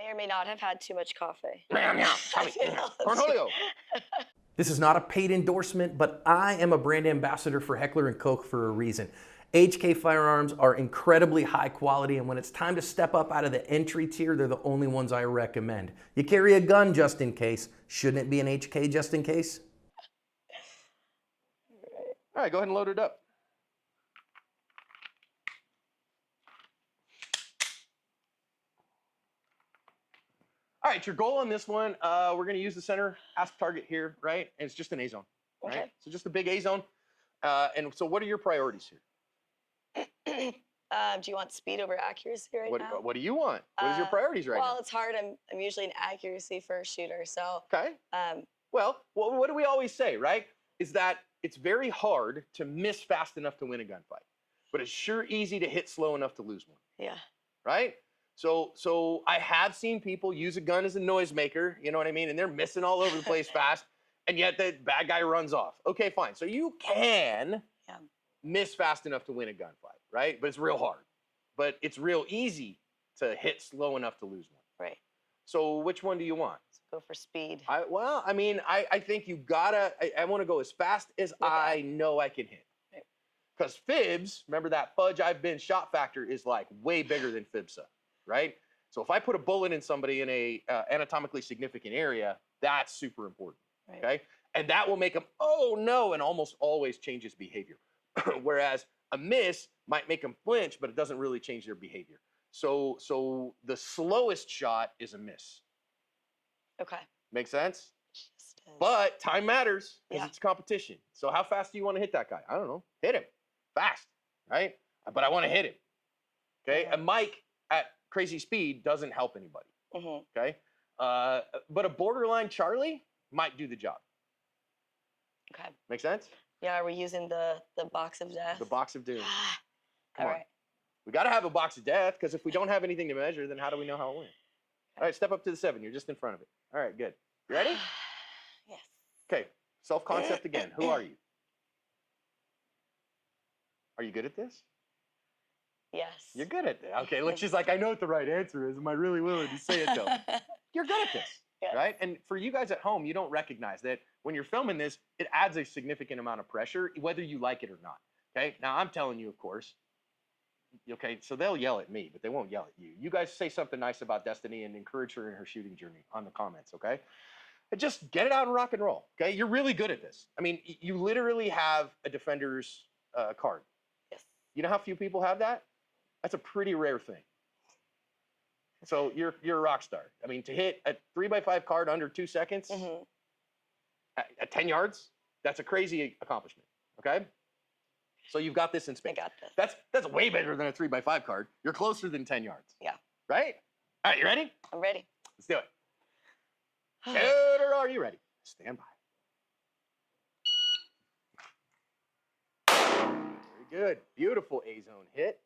may or may not have had too much coffee. Cornholio. This is not a paid endorsement, but I am a brand ambassador for Heckler and Koch for a reason. HK firearms are incredibly high quality, and when it's time to step up out of the entry tier, they're the only ones I recommend. You carry a gun just in case. Shouldn't it be an HK just in case? All right, go ahead and load it up. All right, your goal on this one, we're going to use the center ask target here, right? And it's just an A zone, right? Okay. So just a big A zone. And so what are your priorities here? Do you want speed over accuracy now? What do you want? What is your priorities right now? Well, it's hard. I'm usually an accuracy first shooter, so. Okay. Well, what do we always say, right? Is that it's very hard to miss fast enough to win a gunfight, but it's sure easy to hit slow enough to lose one. Yeah. Right? So I have seen people use a gun as a noisemaker, you know what I mean? And they're missing all over the place fast, and yet the bad guy runs off. Okay, fine. So you can miss fast enough to win a gunfight, right? But it's real hard. But it's real easy to hit slow enough to lose one. Right. So which one do you want? Let's go for speed. I think you gotta, I want to go as fast as I know I can hit. Because fibs, remember that fudge I've been shot factor is like way bigger than FIBSA, right? So if I put a bullet in somebody in a anatomically significant area, that's super important, okay? And that will make them, oh no, and almost always changes behavior. Whereas a miss might make them flinch, but it doesn't really change their behavior. So the slowest shot is a miss. Okay. Make sense? But time matters because Yeah. it's competition. So how fast do you want to hit that guy? I don't know. Hit him fast, right? But I want to hit him. Okay. A mic at crazy speed doesn't help anybody. Okay. But a borderline Charlie might do the job. Okay. Make sense? Yeah. Are we using the box of death? The box of doom. Come All on. right. We got to have a box of death because if we don't have anything to measure, then how do we know how it went? All right, step up to the 7. You're just in front of it. All right, good. You ready? Yes. Okay, self-concept again. Who are you? Are you good at this? Yes. You're good at this. Okay, look, she's like, I know what the right answer is. Am I really willing to say it though? You're good at this, right? And for you guys at home, you don't recognize that when you're filming this, it adds a significant amount of pressure, whether you like it or not. Okay, now I'm telling you, of course. Okay, so they'll yell at me, but they won't yell at you. You guys say something nice about Destiny and encourage her in her shooting journey on the comments, okay? And just get it out and rock and roll, okay? You're really good at this. I mean, you literally have a defender's card. Yes. You know how few people have that? That's a pretty rare thing. So you're a rock star. I mean, to hit a 3x5 card under 2 seconds at 10 yards, that's a crazy accomplishment, okay? So you've got this in space. I got this. That's way better than a 3x5 card. You're closer than 10 yards. Yeah. Right? All right, you ready? I'm ready. Let's do it. Shooter, are you ready? Stand by. Very good. Beautiful A-zone hit.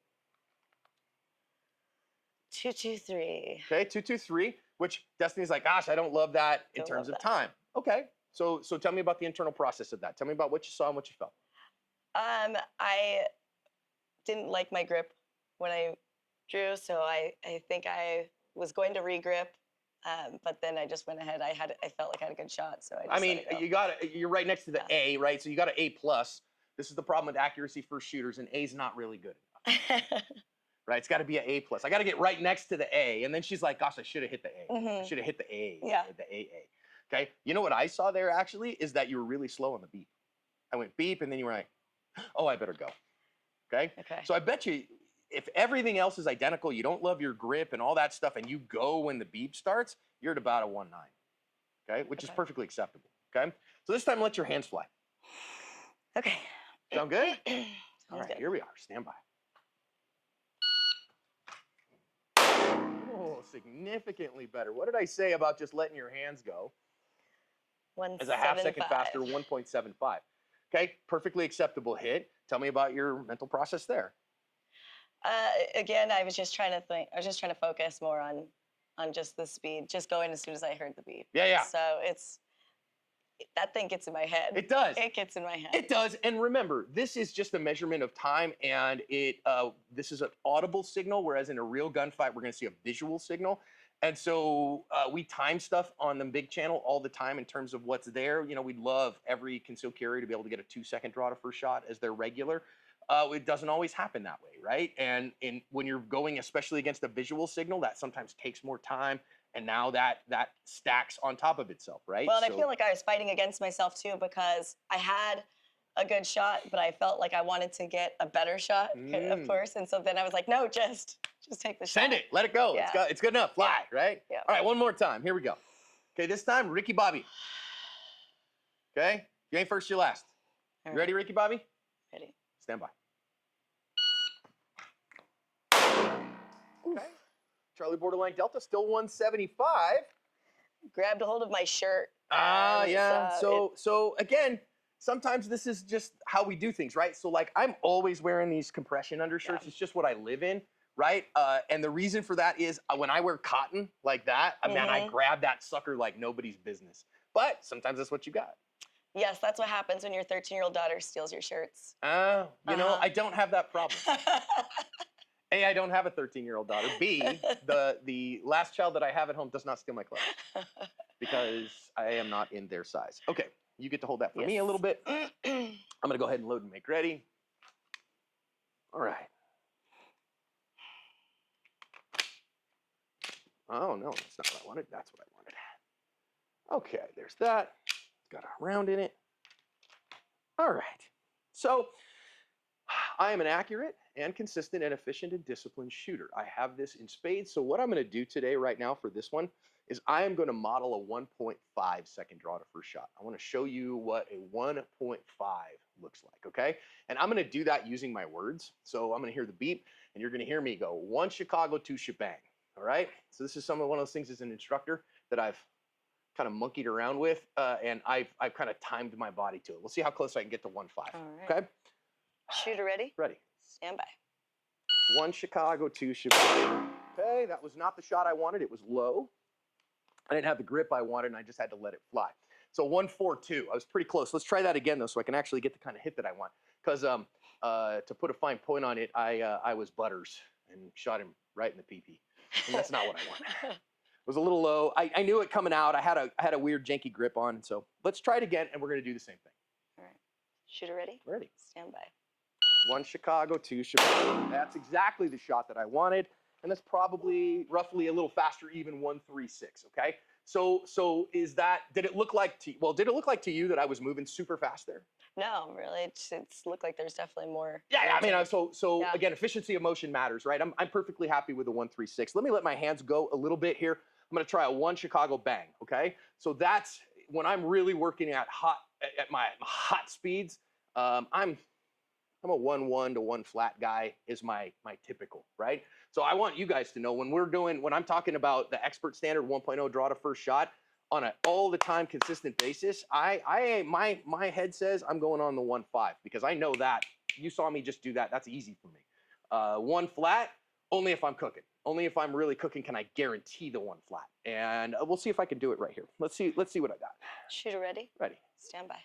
2-2-3. Okay, 2-2-3, which Destiny's like, gosh, I don't love that in terms of time. Okay, so tell me about the internal process of that. Tell me about what you saw and what you felt. I didn't like my grip when I drew, so I think I was going to regrip, but then I just went ahead. I felt like I had a good shot, so I mean, you're right next to the A, right? So you got an A+. This is the problem with accuracy for shooters, and A's not really good enough. Right? It's got to be an A+. I got to get right next to the A, and then she's like, gosh, I should have hit the A. I should have hit the A. Yeah. The AA. Okay? You know what I saw there, actually, is that you were really slow on the beep. I went beep, and then you were like, oh, I better go. Okay? So I bet you if everything else is identical, you don't love your grip and all that stuff, and you go when the beep starts, you're at about a 1.9. Okay? Which is perfectly acceptable. Okay? So this time, let your hands fly. Okay. Sound good? Sounds all right, good. here we are. Stand by. Oh, significantly better. What did I say about just letting your hands go? As a half second faster, 1.75. Okay, perfectly acceptable hit. Tell me about your mental process there. Again, I was just trying to think. I was just trying to focus more on just the speed, just going as soon as I heard the beep. Yeah. So that thing gets in my head. It does. It gets in my head. It does. And remember, this is just a measurement of time, and this is an audible signal, whereas in a real gunfight, we're going to see a visual signal. And so we time stuff on the big channel all the time in terms of what's there. You know, we'd love every concealed carry to be able to get a 2-second draw to first shot as their regular. It doesn't always happen that way, right? And when you're going, especially against a visual signal, that sometimes takes more time. And now that stacks on top of itself, right? Well, and I feel like I was fighting against myself too, because I had a good shot, but I felt like I wanted to get a better shot, of course. And so then I was like, no, just take the shot. Send it, let it go. Yeah. It's good enough. Fly, right? Yeah. All right, one more time. Here we go. Okay, this time, Ricky Bobby. Okay, you ain't first, you're last. All You ready, Ricky Bobby? Ready. Stand by. Okay. Charlie Borderline Delta, still 175. Grabbed a hold of my shirt. Yeah. So again, sometimes this is just how we do things, right? So like I'm always wearing these compression undershirts. Yeah. It's just what I live in, right? And the reason for that is when I wear cotton like that, man, I grab that sucker like nobody's business. But sometimes that's what you got. Yes, that's what happens when your 13-year-old daughter steals your shirts. You know, I don't have that problem. A, I don't have a 13-year-old daughter. B, the last child that I have at home does not steal my clothes because I am not in their size. Okay, you get to hold that for me a little bit. I'm gonna go ahead and load and make ready. All right. Oh no, that's not what I wanted. That's what I wanted. Okay, there's that. It's got a round in it. All right. So I am an accurate and consistent and efficient and disciplined shooter. I have this in spades. So what I'm going to do today right now for this one is I am going to model a 1.5 second draw to first shot. I want to show you what a 1.5 looks like, okay? And I'm going to do that using my words. So I'm going to hear the beep, and you're going to hear me go 1 Chicago, 2 shebang, all right? So this is one of those things as an instructor that I've kind of monkeyed around with, and I've kind of timed my body to it. We'll see how close I can get to 1.5, okay? Shooter ready? Ready. Stand by. 1 Chicago, 2 shebang. Okay, that was not the shot I wanted. It was low. I didn't have the grip I wanted, and I just had to let it fly. So 1-4-2. I was pretty close. Let's try that again, though, so I can actually get the kind of hit that I want. Because to put a fine point on it, I was Butters and shot him right in the pee-pee. And that's not what I wanted. It was a little low. I knew it coming out. I had a weird janky grip on. So let's try it again, and we're going to do the same thing. All right. Shooter ready? Ready. Stand by. 1 Chicago, 2 shebang. That's exactly the shot that I wanted. And that's probably roughly a little faster, even 1-3-6, okay? So is that, did it look like to you that I was moving super fast there? No, really. It's looked like there's definitely more. Yeah, I mean, yeah. Again, efficiency of motion matters, right? I'm perfectly happy with the 1-3-6. Let me let my hands go a little bit here. I'm gonna try a 1 Chicago bang, okay? So that's when I'm really working at my hot speeds. I'm a 1-1 to 1 flat guy is my typical, right? So I want you guys to know when I'm talking about the expert standard 1.0 draw to first shot on an all the time consistent basis, my head says I'm going on the 1.5 because I know that you saw me just do that. That's easy for me. 1 flat, only if I'm cooking. Only if I'm really cooking can I guarantee the 1 flat. And we'll see if I can do it right here. Let's see what I got. Shooter ready? Ready. Stand by.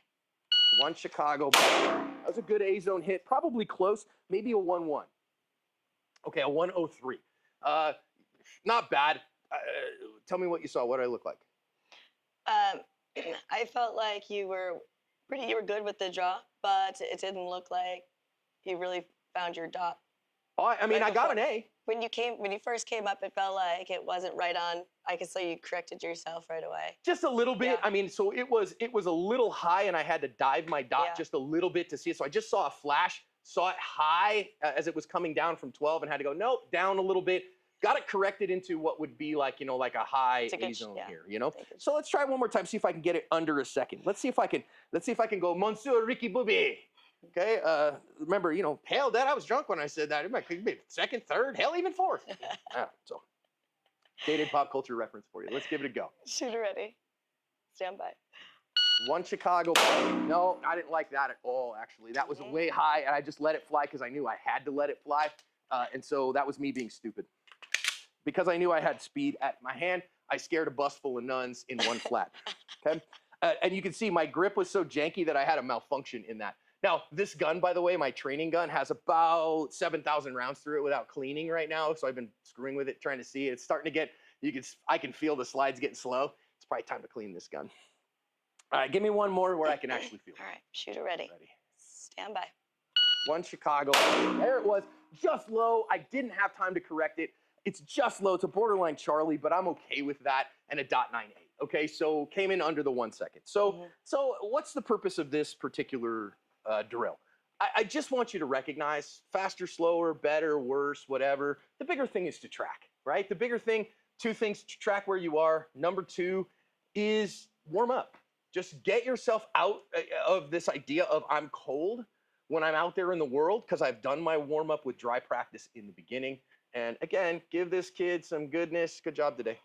1 Chicago. That was a good A-zone hit, probably close, maybe a 1-1. Okay, a 1-0-3. Not bad. Tell me what you saw. What did I look like? I felt like you were good with the draw, but it didn't look like you really found your dot. Oh, I mean, I got an A. When you first came up, it felt like it wasn't right on. I could say you corrected yourself right away. Just a little bit. Yeah. I mean, so it was a little high, and I had to dive my dot just a little bit to see it. So I just saw a flash, saw it high as it was coming down from 12, and had to go down a little bit. Got it corrected into what would be like like a high A zone here. So let's try one more time. See if I can get it under a second. Let's see if I can go Monsieur Ricky Bobby. Okay, remember, hell, that I was drunk when I said that. It might be second, third, hell, even fourth. So, dated pop culture reference for you. Let's give it a go. Shooter ready. Stand by. 1 Chicago. No, I didn't like that at all, actually. That was way high, and I just let it fly because I knew I had to let it fly. And so that was me being stupid. Because I knew I had speed at my hand, I scared a bus full of nuns in 1 flat. Okay? And you can see my grip was so janky that I had a malfunction in that. Now, this gun, by the way, my training gun, has about 7,000 rounds through it without cleaning right now. So I've been screwing with it, trying to see. It's starting to get, I can feel the slides getting slow. It's probably time to clean this gun. All right, give me one more where I can actually feel it. All right, shooter ready. Stand by. One Chicago. There it was, just low. I didn't have time to correct it. It's just low. It's a borderline Charlie, but I'm okay with that, and a .98. Okay, so came in under the 1 second. So what's the purpose of this particular drill? I just want you to recognize faster, slower, better, worse, whatever. The bigger thing is to track, right? The bigger thing, two things, to track where you are. Number two is warm up. Just get yourself out of this idea of I'm cold when I'm out there in the world, because I've done my warm up with dry practice in the beginning. And again, give this kid some goodness. Good job today.